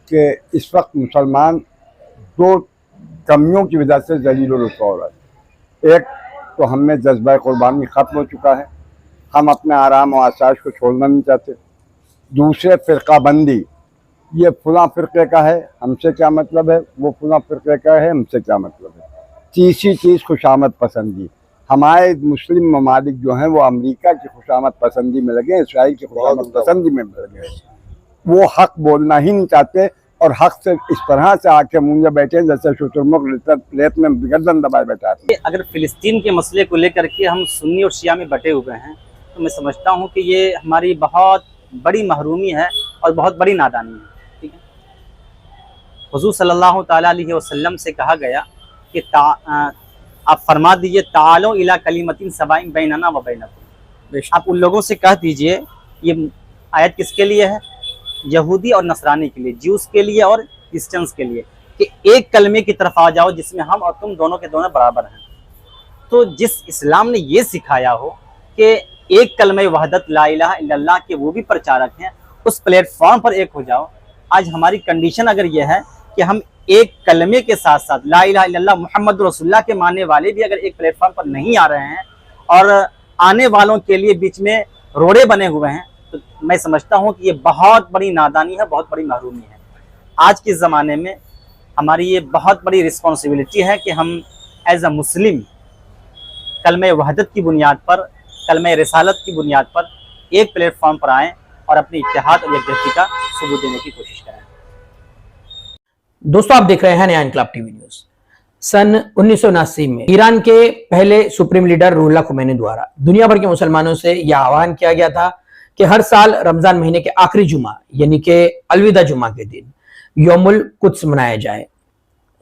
کہ اس وقت مسلمان دو کمیوں کی وجہ سے ذلیل و رسوا ہو رہا ہے۔ ایک تو ہم میں جذبہ قربانی ختم ہو چکا ہے، ہم اپنے آرام و آسائش کو چھوڑنا نہیں چاہتے۔ دوسرے فرقہ بندی، یہ فلاں فرقے کا ہے ہم سے کیا مطلب ہے، وہ فلاں فرقے کا ہے ہم سے کیا مطلب ہے۔ تیسری چیز خوشامد پسندی، ہمارے مسلم ممالک جو ہیں وہ امریکہ کی خوشامد پسندی میں لگے، اسرائیل کی خوشامد پسندی میں لگے، وہ حق بولنا ہی نہیں چاہتے اور حق سے اس طرح سے آ کے مونجے بیٹھے جیسے شترمرغ ریت میں گردن دبائے بیٹھا ہے۔ اگر فلسطین کے مسئلے کو لے کر کے ہم سنی اور شیعہ میں بٹے ہوئے ہیں تو میں سمجھتا ہوں کہ یہ ہماری بہت بڑی محرومی ہے اور بہت بڑی نادانی ہے۔ ٹھیک ہے، حضور صلی اللہ تعالیٰ علیہ وسلم سے کہا گیا کہ آپ فرما دیجئے تعالوا الی کلمۃ سواء بیننا و بینکم، آپ ان لوگوں سے کہہ دیجئے، یہ آیت کس کے لیے ہے؟ یہودی اور نصرانی کے لیے، جیوز کے لیے اور کرسچنز کے لیے، کہ ایک کلمے کی طرف آ جاؤ جس میں ہم اور تم دونوں کے دونوں برابر ہیں۔ تو جس اسلام نے یہ سکھایا ہو کہ ایک کلمہ وحدت لا الہ الا اللہ کے وہ بھی پرچارک ہیں، اس پلیٹ فارم پر ایک ہو جاؤ۔ آج ہماری کنڈیشن اگر یہ ہے کہ ہم ایک کلمے کے ساتھ ساتھ لا الہ الا اللہ محمد رسول اللہ کے ماننے والے بھی اگر ایک پلیٹ فارم پر نہیں آ رہے ہیں اور آنے والوں کے لیے بیچ میں روڑے بنے ہوئے ہیں، تو میں سمجھتا ہوں کہ یہ بہت بڑی نادانی ہے، بہت بڑی محرومی ہے۔ آج کے زمانے میں ہماری یہ بہت بڑی رسپانسبلٹی ہے کہ ہم ایز اے مسلم کلمہ وحدت کی بنیاد پر، کلمہ رسالت کی بنیاد پر ایک پلیٹ فارم پر آئیں اور اپنی اتحاد اور یکجہتی کا ثبوت دینے کی کوشش کریں۔ دوستو، آپ دیکھ رہے ہیں نیا انقلاب ٹی وی نیوز۔ سن 1979 میں ایران کے پہلے سپریم لیڈر روح اللہ خمینی دوارا دنیا بھر کے مسلمانوں سے یہ آہوان کیا گیا تھا کہ ہر سال رمضان مہینے کے آخری جمعہ یعنی کہ الوداع جمعہ کے دن یوم القدس منایا جائے،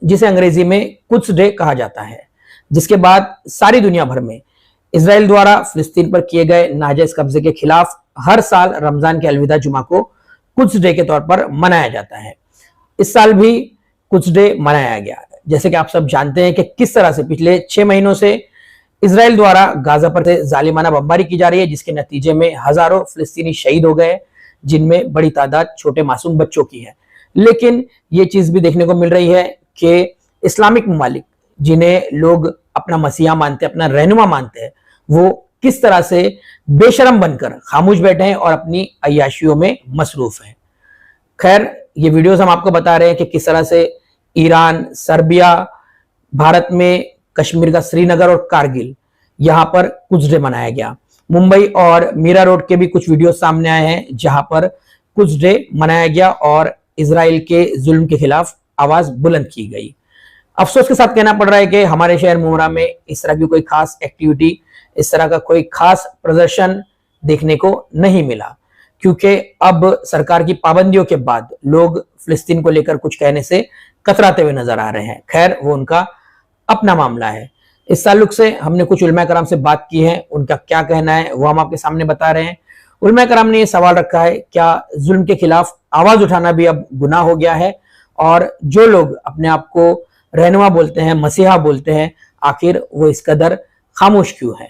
جسے انگریزی میں قدس ڈے کہا جاتا ہے، جس کے بعد ساری دنیا بھر میں اسرائیل دوارا فلسطین پر کیے گئے ناجائز قبضے کے خلاف ہر سال رمضان کے الوداع جمعہ کو قدس ڈے کے طور پر منایا جاتا ہے۔ اس سال بھی قدس ڈے منایا گیا، جیسے کہ آپ سب جانتے ہیں کہ کس طرح سے پچھلے 6 مہینوں سے اسرائیل دوارا غازہ پر ظالمانہ بمباری کی جا رہی ہے، جس کے نتیجے میں ہزاروں فلسطینی شہید ہو گئے، جن میں بڑی تعداد چھوٹے معصوم بچوں کی ہے۔ لیکن یہ چیز بھی دیکھنے کو مل رہی ہے کہ اسلامک ممالک جنہیں لوگ اپنا مسیحا مانتے ہیں، اپنا رہنما مانتے ہیں، وہ کس طرح سے بے شرم بن کر خاموش بیٹھے ہیں اور اپنی عیاشیوں میں مصروف ہیں۔ خیر، یہ ویڈیوز ہم آپ کو بتا رہے ہیں کہ کس طرح سے ایران، سربیا، بھارت میں کشمیر کا سری نگر اور کارگل، یہاں پر قدس ڈے منایا گیا۔ ممبئی اور میرا روڈ کے بھی کچھ ویڈیوز سامنے آئے ہیں جہاں پر قدس ڈے منایا گیا اور اسرائیل کے ظلم کے خلاف آواز بلند کی گئی۔ افسوس کے ساتھ کہنا پڑ رہا ہے کہ ہمارے شہر ممرا میں اس طرح کی کوئی خاص ایکٹیویٹی، اس طرح کا کوئی خاص پردرشن دیکھنے کو نہیں ملا، کیونکہ اب سرکار کی پابندیوں کے بعد لوگ فلسطین کو لے کر کچھ کہنے سے کتراتے ہوئے نظر آ رہے ہیں۔ خیر، وہ ان کا اپنا معاملہ ہے۔ اس تعلق سے ہم نے کچھ علماء کرام سے بات کی ہے، ان کا کیا کہنا ہے وہ ہم آپ کے سامنے بتا رہے ہیں۔ علماء کرام نے یہ سوال رکھا ہے، کیا ظلم کے خلاف آواز اٹھانا بھی اب گناہ ہو گیا ہے؟ اور جو لوگ اپنے آپ کو رہنما بولتے ہیں، مسیحا بولتے ہیں، آخر وہ اس قدر خاموش کیوں ہیں؟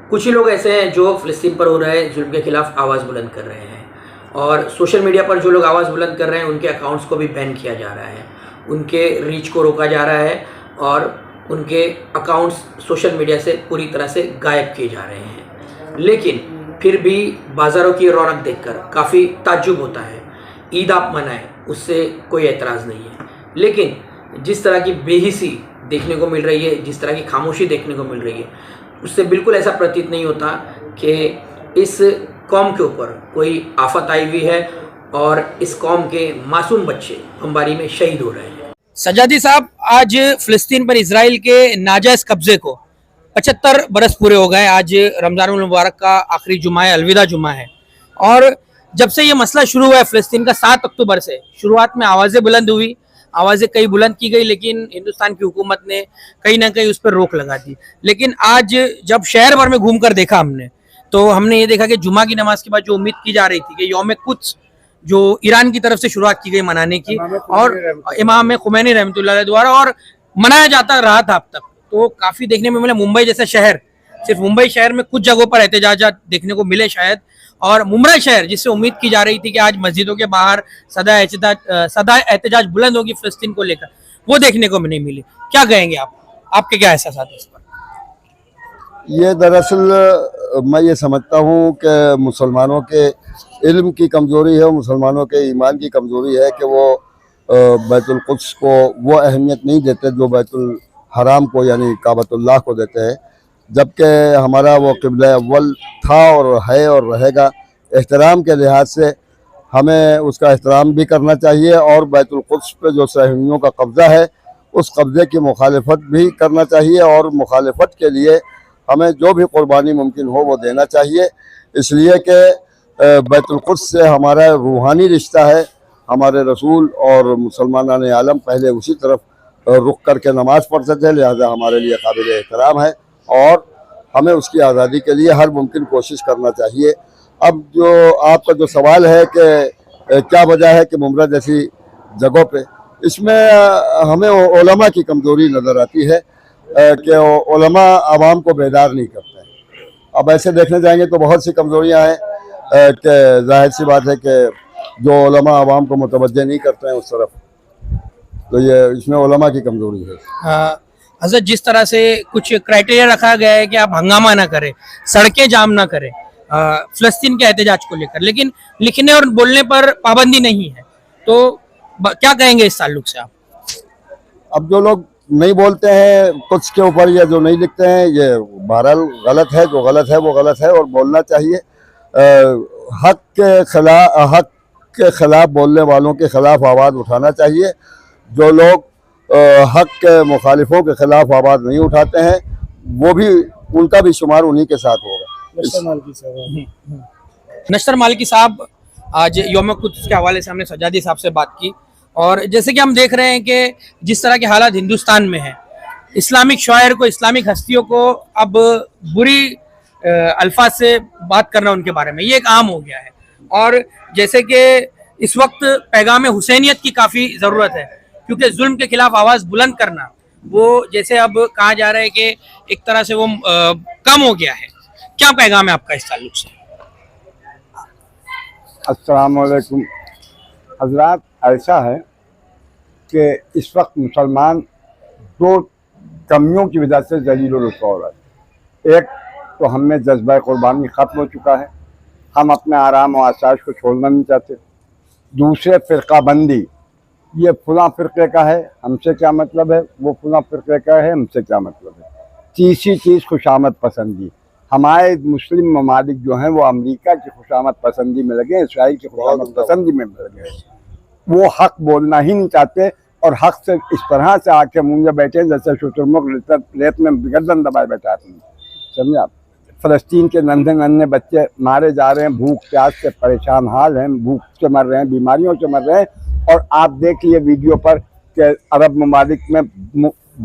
کچھ لوگ ایسے ہیں جو فلسطین پر ہو رہے ظلم کے خلاف آواز بلند کر رہے ہیں، اور سوشل میڈیا پر جو لوگ آواز بلند کر رہے ہیں ان کے اکاؤنٹس کو بھی بین کیا جا رہا ہے، ان کے ریچ کو روکا جا رہا ہے اور ان کے اکاؤنٹس سوشل میڈیا سے پوری طرح سے غائب کیے جا رہے ہیں۔ لیکن پھر بھی بازاروں کی رونق دیکھ کر کافی تعجب ہوتا ہے۔ عید آپ منائیں، اس سے کوئی اعتراض نہیں ہے، لیکن جس طرح کی بے حسی دیکھنے کو مل رہی ہے، جس طرح کی خاموشی دیکھنے کو مل رہی ہے، اس سے بالکل ایسا پرتیت نہیں ہوتا کہ اس قوم کے اوپر کوئی آفت آئی ہوئی ہے اور اس قوم کے معصوم بچے بمباری میں شہید ہو رہے ہیں۔ سجادی صاحب، آج فلسطین پر اسرائیل کے ناجائز قبضے کو 75 برس پورے ہو گئے۔ آج رمضان المبارک کا آخری جمعہ ہے، الوداع جمعہ ہے، اور جب سے یہ مسئلہ شروع ہوا ہے فلسطین کا 7 اکتوبر سے، شروعات میں آوازیں بلند ہوئی، آوازیں کئی بلند کی گئی، لیکن ہندوستان کی حکومت نے کہیں نہ کہیں اس پر روک لگا دی۔ لیکن آج جب شہر بھر میں گھوم کر دیکھا ہم نے، تو ہم نے یہ دیکھا کہ جمعہ کی نماز کے بعد جو امید کی جا رہی تھی کہ یوم قدس جو ایران کی طرف سے شروعات کی گئی منانے کی، اور امام خمینی رحمۃ اللہ علیہ دوارا، اور منایا جاتا رہا تھا اب تک، تو کافی دیکھنے میں ملا۔ ممبئی جیسا شہر सिर्फ मुंबई शहर में कुछ जगहों पर एहतजाजात देखने को मिले शायद, और मुमरा शहर जिससे उम्मीद की जा रही थी कि आज मस्जिदों के बाहर सदा एहतजाज बुलंद होगी फिलिस्तीन को लेकर, वो देखने को नहीं मिली। क्या कहेंगे आप, आपके क्या एहसास है इस पर? ये दरअसल मैं ये समझता हूँ कि मुसलमानों के इल्म की कमज़ोरी है, मुसलमानों के ईमान की कमज़ोरी है कि वो बैतुल कुद्स को वो अहमियत नहीं देते जो बैतुल हराम को यानी काबतुल्लाह को देते हैं, जबकि हमारा वो क़िबला अव्वल था और है और रहेगा। एहतराम के लिहाज से हमें उसका एहतराम भी करना चाहिए और बैतुल कुद्स पे जो सहूनियों का कब्ज़ा है उस कब्ज़े की मुखालिफत भी करना चाहिए, और मुखालिफत के लिए हमें जो भी कुर्बानी मुमकिन हो वो देना चाहिए, इसलिए कि बैतुल कुद्स से हमारा रूहानी रिश्ता है। हमारे रसूल और मुसलमान आलम पहले उसी तरफ रुख करके नमाज़ पढ़ते थे, लिहाजा हमारे लिए काबिल एहतराम है और हमें उसकी आज़ादी के लिए हर मुमकिन कोशिश करना चाहिए। अब जो आपका जो सवाल है कि क्या वजह है कि मुमरा जैसी जगहों पे, इसमें हमें उलमा की कमज़ोरी नज़र आती है कि उलमा आवाम को बेदार नहीं करते हैं। अब ऐसे देखने जाएंगे तो बहुत सी कमज़ोरियाँ हैं कि जाहिर सी बात है कि जो उलमा आवाम को मुतवज्जे नहीं करते हैं उस तरफ, तो ये इसमें उलमा की कमज़ोरी है। हज़रत, जिस तरह से कुछ क्राइटेरिया रखा गया है कि आप हंगामा ना करें, सड़कें जाम ना करें फ़लस्तीन के एहतजाज को लेकर, लेकिन लिखने और बोलने पर पाबंदी नहीं है, तो क्या कहेंगे इस ताल्लुक से आप? अब जो लोग नहीं बोलते हैं कुछ के ऊपर या जो नहीं लिखते हैं, ये बहरहाल गलत है, जो गलत है वो गलत है और बोलना चाहिए। हक के खिलाफ बोलने वालों के खिलाफ आवाज़ उठाना चाहिए। जो लोग हक के मुखालिफों के खिलाफ आवाज़ नहीं उठाते हैं वो भी, उनका भी शुमार उन्हीं के साथ होगा। नश्तर मालिकी साहब, आज यौम कुद्स के हवाले से हमने सज्जादी साहब से बात की, और जैसे कि हम देख रहे हैं कि जिस तरह के हालात हिंदुस्तान में हैं, इस्लामिक शायर को, इस्लामिक हस्तियों को अब बुरी अल्फाज से बात करना उनके बारे में, ये एक आम हो गया है। और जैसे कि इस वक्त पैगाम हुसैनियत की काफ़ी ज़रूरत है, क्योंकि जुल्म के खिलाफ आवाज़ बुलंद करना वो जैसे अब कहा जा रहा है कि एक तरह से वो कम हो गया है। क्या पैगाम है आपका इस ताल्लुक से? अस्सलाम वालेकुम हजरात, ऐसा है कि इस वक्त मुसलमान दो कमियों की वजह से ज़लील व रुसवा हो रहा है। एक तो हम में जज्बा कुर्बानी ख़त्म हो चुका है, हम अपने आराम और आसाइश को छोड़ना नहीं चाहते। दूसरे फ़िरका बंदी, ये फलां फ़िरक़े का है हमसे क्या मतलब है, वो फलां फ़िरक़े का है हमसे क्या मतलब है। तीसरी चीज़ खुशामद पसंदी। हमारे मुस्लिम ममालिक जो हैं वो अमेरिका की खुशामद पसंदी में लगे, इसराइल की खुशामद पसंदी में लगे। वो हक़ बोलना ही नहीं चाहते और हक़ से इस तरह से आके मुँह बैठे जैसे शुतुरमुर्ग रेत में गर्दन दबाए बैठा आते हैं। समझे आप? फ़लस्तीन के नन्हे नन्हे बच्चे मारे जा रहे हैं, भूख प्यास से परेशान हाल हैं, भूख से मर रहे हैं, बीमारियों से मर रहे हैं। और आप देखिए वीडियो पर कि अरब ममालिक में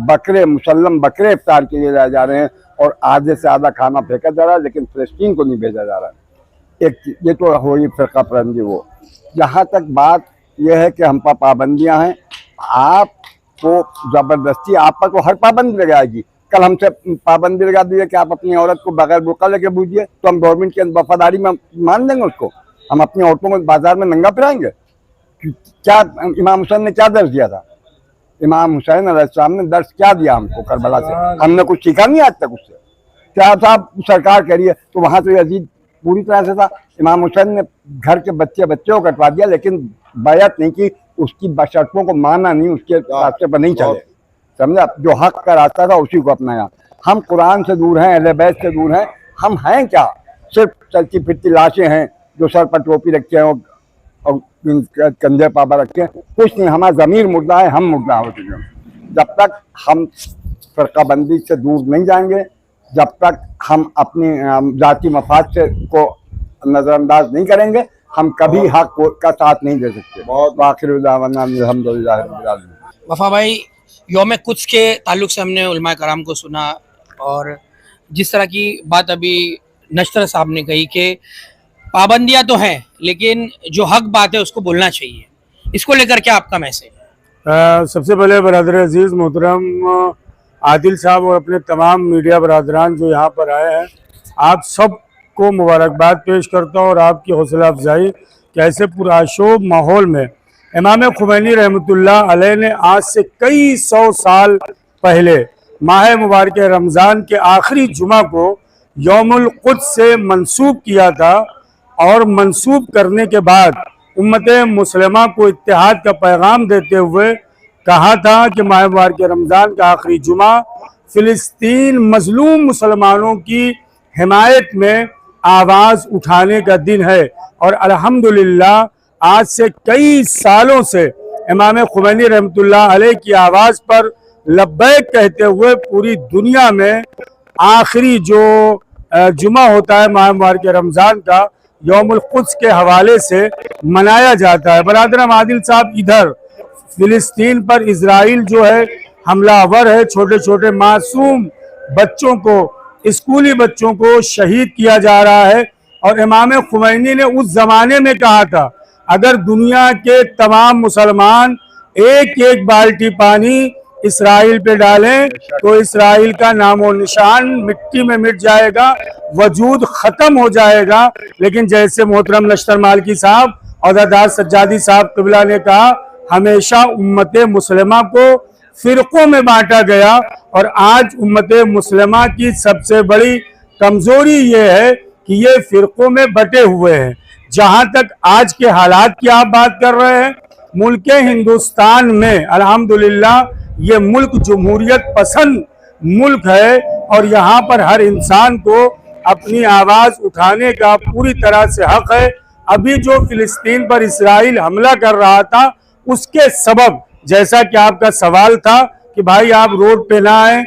बकरे, मुसल्लम बकरे इफ्तार के लिए लाए जा रहे हैं और आधे से आधा खाना फेंका जा रहा है, लेकिन फ़लस्तीन को नहीं भेजा जा रहा है। एक ये तो हो गई फ़िरका परंदी। वो जहाँ तक बात यह है कि हम पर पाबंदियाँ हैं, आपको ज़बरदस्ती आप पर तो हर पाबंदी लगाएगी। कल हमसे पाबंदी लगा दी है कि आप अपनी औरत को बगैर बुर्का लेके बूझिए, तो हम गवर्नमेंट की वफादारी में मान लेंगे उसको? हम अपनी औरतों को बाजार में नंगा फिराएंगे? क्या इमाम हुसैन ने क्या दर्ज दिया था? इमाम हुसैन अलैहिस्सलाम ने दर्ज क्या दिया हमको करबला से? हमने कुछ सीखा नहीं आज तक उससे। क्या साहब सरकार कह रही है, तो वहाँ तो यजीद पूरी तरह से था। इमाम हुसैन ने घर के बच्चे को कटवा दिया, लेकिन बैत नहीं की, उसकी शर्तों को माना नहीं, उसके रास्ते पर नहीं चले। समझा? जो हक का रास्ता था उसी को अपनाया। हम कुरान से दूर हैं, अहले बैत से दूर हैं। हम हैं क्या? सिर्फ चलती फिरती लाशें हैं जो सर पर टोपी रखे हैं और कंधे पापा रखे हैं, कुछ नहीं। हमारा ज़मीर मुर्दा है, हम मुर्दा हो चुके हैं। जब तक हम फ़िरका बंदी से दूर नहीं जाएंगे, जब तक हम अपनी ज़ाती मफाद से को नज़रअंदाज नहीं करेंगे, हम कभी हक का साथ नहीं दे सकते। बहुत आखिर वफा भाई, यौम कुद्स के ताल्लुक से हमने उलमा कराम को सुना, और जिस तरह की बात अभी नश्तर साहब ने कही कि पाबंदियां तो हैं, लेकिन जो हक बात है उसको बोलना चाहिए, इसको लेकर क्या आपका मैसेज? सबसे पहले बरदर अजीज़ मोहतरम आदिल साहब और अपने तमाम मीडिया बरादरान जो यहाँ पर आए हैं, आप सब को मुबारकबाद पेश करता हूँ और आपकी हौसला अफजाई कि ऐसे पुरआशोब माहौल में इमाम खुमैनी रहमतुल्लाह अलैह ने आज से कई सौ साल पहले माह मुबारक रमज़ान के आखिरी जुमा को यौमुल कुद्स से मंसूब किया था और मंसूब करने के बाद उम्मत मुस्लिमा को इत्तेहाद का पैगाम देते हुए कहा था कि माह मुबारक रमज़ान का आखिरी जुमा फ़िलिस्तीन मज़लूम मुसलमानों की हिमायत में आवाज़ उठाने का दिन है। और अल्हम्दुलिल्लाह आज से कई सालों से इमाम खुमैनी रहमतुल्लाह अलैह की आवाज़ पर लब्बैक कहते हुए पूरी दुनिया में आखिरी जो जुमा होता है माह मुबारक रमज़ान का यौमुल कुद्स के हवाले से मनाया जाता है। बरादरम आदिल साहब, इधर फ़िलिस्तीन पर इजराइल जो है हमलावर है, छोटे छोटे मासूम बच्चों को, स्कूली बच्चों को शहीद किया जा रहा है। और इमाम खुमैनी ने उस ज़माने में कहा था अगर दुनिया के तमाम मुसलमान एक एक बाल्टी पानी इसराइल पे डालें तो इसराइल का नामो निशान मिट्टी में मिट जाएगा, वजूद ख़त्म हो जाएगा। लेकिन जैसे मोहतरम नश्तर मालकी साहब और अदादार सज्जादी साहब क़िबला ने कहा, हमेशा उम्मत मुस्लिमा को फ़िरक़ों में बांटा गया और आज उम्मत मुस्लिमा की सबसे बड़ी कमज़ोरी ये है कि ये फ़िरक़ों में बटे हुए हैं। जहाँ तक आज के हालात की आप बात कर रहे हैं, मुल्क हिंदुस्तान में अल्हम्दुलिल्लाह ये मुल्क जमहूरियत पसंद मुल्क है और यहाँ पर हर इंसान को अपनी आवाज़ उठाने का पूरी तरह से हक है। अभी जो फ़िलिस्तीन पर इसराइल हमला कर रहा था उसके सबब, जैसा कि आपका सवाल था कि भाई आप रोड पे ना आए,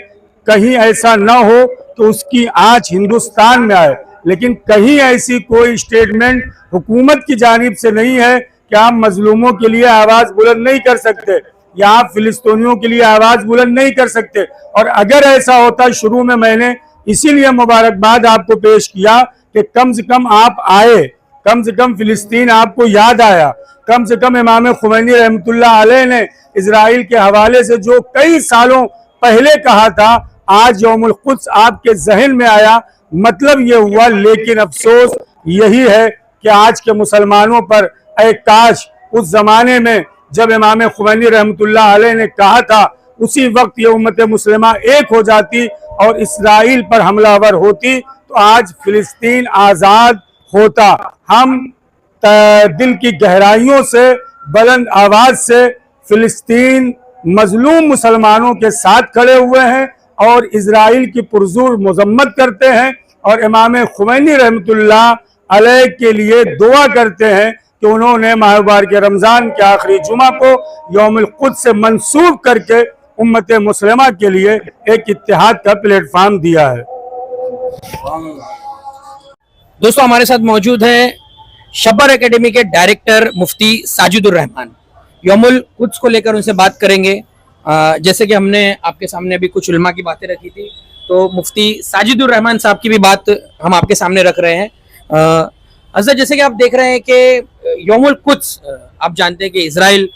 कहीं ऐसा ना हो तो उसकी आँच हिंदुस्तान में आए, लेकिन कहीं ऐसी कोई स्टेटमेंट हुकूमत की जानिब से नहीं है कि आप मजलूमों के लिए आवाज़ बुलंद नहीं कर सकते या आप फिलिस्तीनियों के लिए आवाज़ बुलंद नहीं कर सकते। और अगर ऐसा होता, शुरू में मैंने इसीलिए मुबारकबाद आपको पेश किया कि कम से कम आप आए, कम से कम फिलिस्तीन आपको याद आया, कम से कम इमाम खुमैनी रहमतुल्लाह अलैह ने इजराइल के हवाले से जो कई सालों पहले कहा था आज यौमुल कुद्स आपके जहन में आया, मतलब ये हुआ। लेकिन अफसोस यही है कि आज के मुसलमानों पर काश उस जमाने में जब इमाम खुमैनी रहमतुल्लाह अलैह ने कहा था उसी वक्त ये उम्मत मुस्लिमा एक हो जाती और इसराइल पर हमलावर होती तो आज फिलिस्तीन आज़ाद होता। हम दिल की गहराइयों से बुलंद आवाज़ से फिलिस्तीन मजलूम मुसलमानों के साथ खड़े हुए हैं और इजराइल की पुरजोर मजम्मत करते हैं और इमाम खुमैनी रहमतुल्लाह अलैह के लिए दुआ करते हैं कि उन्होंने माह मुबारक रमज़ान के आखिरी जुमा को यौमुल कुद्स से मंसूब करके उम्मत मुस्लिमा के लिए एक इत्तेहाद का प्लेटफार्म दिया है। दोस्तों, हमारे साथ मौजूद हैं शब्बर एकेडमी के डायरेक्टर मुफ्ती साजिदुर रहमान। यौमुल कुद्स को लेकर उनसे बात करेंगे। जैसे कि हमने आपके सामने अभी कुछ उलमा की बातें रखी थी, तो मुफ्ती साजिदुर रहमान साहब की भी बात हम आपके सामने रख रहे हैं। हज़रत, जैसे कि आप देख रहे हैं कि यौमुल कुद्स, आप जानते हैं कि इजराइल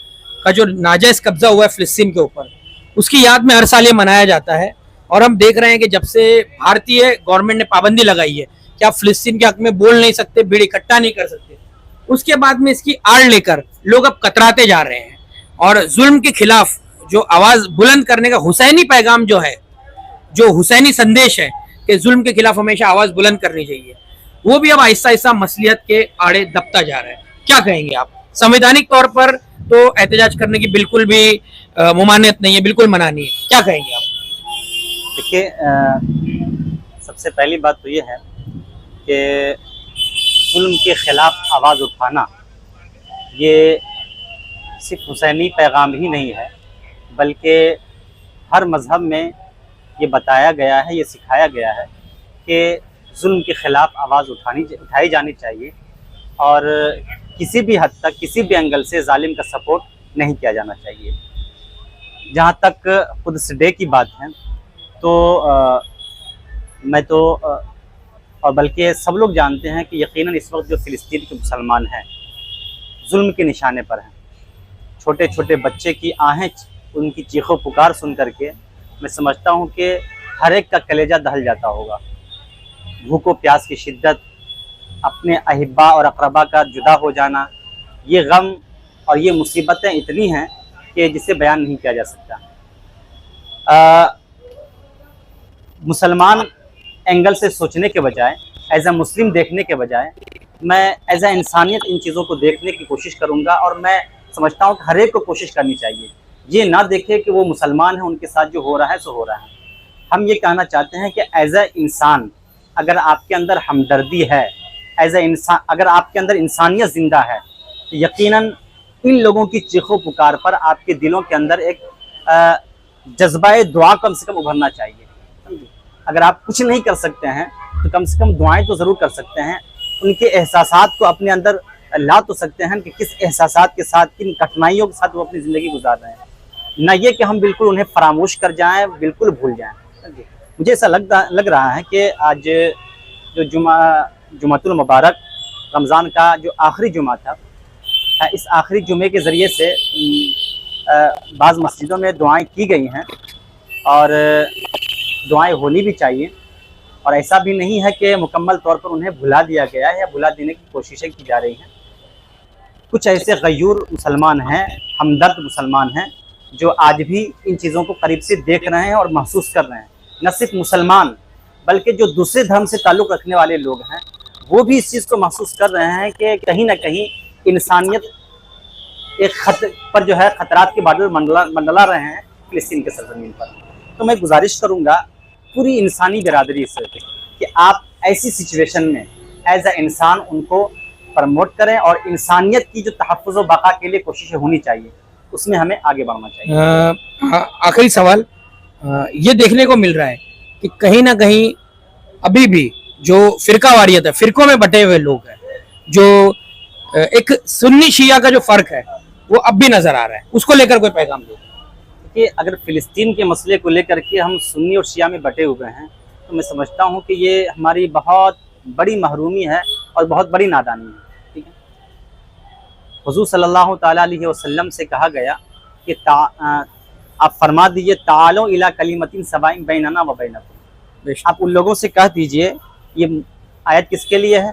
का जो नाजायज़ कब्जा हुआ है फ़िलिस्तीन के ऊपर, उसकी याद में हर साल ये मनाया जाता है। और हम देख रहे हैं कि जब से भारतीय गवर्नमेंट ने पाबंदी लगाई है कि आप फ़िलिस्तीन के हक में बोल नहीं सकते, भीड़ इकट्ठा नहीं कर सकते, उसके बाद में इसकी आड़ लेकर लोग अब कतराते जा रहे हैं और जुल्म के खिलाफ जो आवाज़ बुलंद करने का हुसैनी पैगाम जो है, जो हुसैनी संदेश है कि जुल्म के खिलाफ हमेशा आवाज़ बुलंद करनी चाहिए, वो भी अब आहिस्ता आहिस्ता मसलियत के आड़े दबता जा रहा है। क्या कहेंगे आप? संवैधानिक तौर पर तो एहतजाज करने की बिल्कुल भी मुमानियत नहीं है, बिल्कुल मना नहीं है, क्या कहेंगे आप? देखिए, सबसे पहली बात तो ये है कि जुल्म के खिलाफ आवाज़ उठाना ये सिर्फ हुसैनी पैगाम ही नहीं है, बल्कि हर मज़हब में ये बताया गया है, ये सिखाया गया है कि जुल्म के ख़िलाफ़ आवाज़ उठाई जानी चाहिए और किसी भी हद तक, किसी भी एंगल से जालिम का सपोर्ट नहीं किया जाना चाहिए। जहाँ तक कुद्स डे की बात है तो मैं तो और बल्कि सब लोग जानते हैं कि यकीनन इस वक्त जो फ़िलिस्तीन के मुसलमान हैं जुल्म के निशाने पर हैं। छोटे छोटे बच्चे की आहें, उनकी चीखों पुकार सुन करके मैं समझता हूँ कि हर एक का कलेजा दहल जाता होगा। भूख व प्यास की शिद्दत, अपने अहिब्बा और अक़रबा का जुदा हो जाना, ये गम और ये मुसीबतें इतनी हैं कि जिसे बयान नहीं किया जा सकता। मुसलमान एंगल से सोचने के बजाय, एज अ मुस्लिम देखने के बजाय, मैं एज अ इंसानियत इन चीज़ों को देखने की कोशिश करूँगा। और मैं समझता हूँ कि हर एक को कोशिश करनी चाहिए, ये ना देखे कि वो मुसलमान हैं, उनके साथ जो हो रहा है सो हो रहा है। हम ये कहना चाहते हैं कि एज अ इंसान अगर आपके अंदर हमदर्दी है, एज अ इंसान अगर आपके अंदर इंसानियत ज़िंदा है, तो यकीनन इन लोगों की चीखों पुकार पर आपके दिलों के अंदर एक जज्बा दुआ कम से कम उभरना चाहिए। अगर आप कुछ नहीं कर सकते हैं तो कम से कम दुआएं तो ज़रूर कर सकते हैं। उनके एहसासात को अपने अंदर ला तो सकते हैं कि किस एहसासात के साथ, किन कठिनाइयों के साथ वो अपनी ज़िंदगी गुजार रहे हैं। न ये कि हम बिल्कुल उन्हें फरामोश कर जाएं, बिल्कुल भूल जाएं। मुझे ऐसा लग रहा है कि आज जो जुमातुल मुबारक रमज़ान का जो आखिरी जुमा था, इस आखिरी जुमे के ज़रिए से बाज़ मस्जिदों में दुआएं की गई हैं और दुआएं होनी भी चाहिए। और ऐसा भी नहीं है कि मुकम्मल तौर पर उन्हें भुला दिया गया है या भुला देने की कोशिशें की जा रही हैं। कुछ ऐसे गयूर मुसलमान हैं, हमदर्द मुसलमान हैं, जो आज भी इन चीज़ों को करीब से देख रहे हैं और महसूस कर रहे हैं। न सिर्फ मुसलमान बल्कि जो दूसरे धर्म से ताल्लुक़ रखने वाले लोग हैं, वो भी इस चीज़ को महसूस कर रहे हैं कि कहीं ना कहीं इंसानियत एक पर जो है खतरात के बादल मंडला रहे हैं फ़िलिस्तीन के सरज़मीन पर। तो मैं गुजारिश करूँगा पूरी इंसानी बिरादरी से कि आप ऐसी सिचुएशन में एज अ इंसान उनको प्रमोट करें और इंसानियत की जो तहफ़्फ़ुज़ व बक़ा के लिए कोशिशें होनी चाहिए, उसमें हमें आगे बढ़ना चाहिए। आखिरी सवाल, ये देखने को मिल रहा है कि कहीं ना कहीं अभी भी जो फ़िरकावारियत है, फ़िरकों में बटे हुए लोग हैं, जो एक सुन्नी शिया का जो फ़र्क है वो अब भी नज़र आ रहा है, उसको लेकर कोई पैगाम दो। कि अगर फ़िलिस्तीन के मसले को लेकर के हम सुन्नी और शिया में बटे हुए हैं, तो मैं समझता हूँ कि ये हमारी बहुत बड़ी महरूमी है और बहुत बड़ी नादानी है। ठीक है, हुज़ूर सल्लल्लाहु ताला अलैहि वसल्लम से कहा गया कि आप फरमा दीजिए तालो इला कलिमतिन सवाइन बैनना व बैनकुम। आप उन लोगों से कह दीजिए, ये आयत किसके लिए है?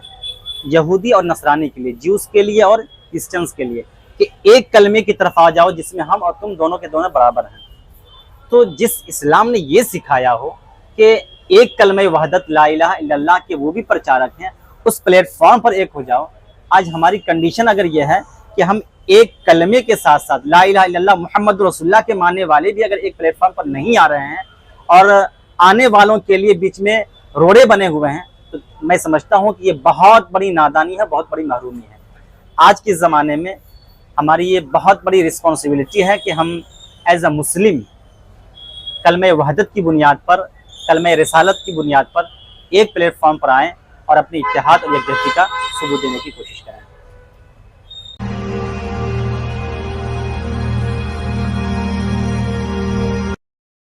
यहूदी और नसरानी के लिए, ज्यूस के लिए और क्रिश्चियंस के लिए, कि एक कलमे की तरफ आ जाओ जिसमें हम और तुम दोनों के दोनों बराबर हैं। तो जिस इस्लाम ने ये सिखाया हो कि एक कलमे वहदत ला इलाहा इल्लल्लाह के वो भी प्रचारक हैं, उस प्लेटफॉर्म पर एक हो जाओ। आज हमारी कंडीशन अगर ये है कि हम एक कलमे के साथ साथ ला इलाहा इल्लल्लाह मुहम्मद रसूलुल्लाह के मानने वाले भी अगर एक प्लेटफॉर्म पर नहीं आ रहे हैं और आने वालों के लिए बीच में रोड़े बने हुए हैं, तो मैं समझता हूँ कि ये बहुत बड़ी नादानी है, बहुत बड़ी महरूमी है। आज के ज़माने में हमारी ये बहुत बड़ी रिस्पॉन्सिबिलिटी है कि हम एज अ मुस्लिम कलमे वहदत की बुनियाद पर, कलमे रिसालत की बुनियाद पर एक प्लेटफॉर्म पर आएँ और अपनी इत्तेहाद और यकजहती का सबूत देने की कोशिश करें।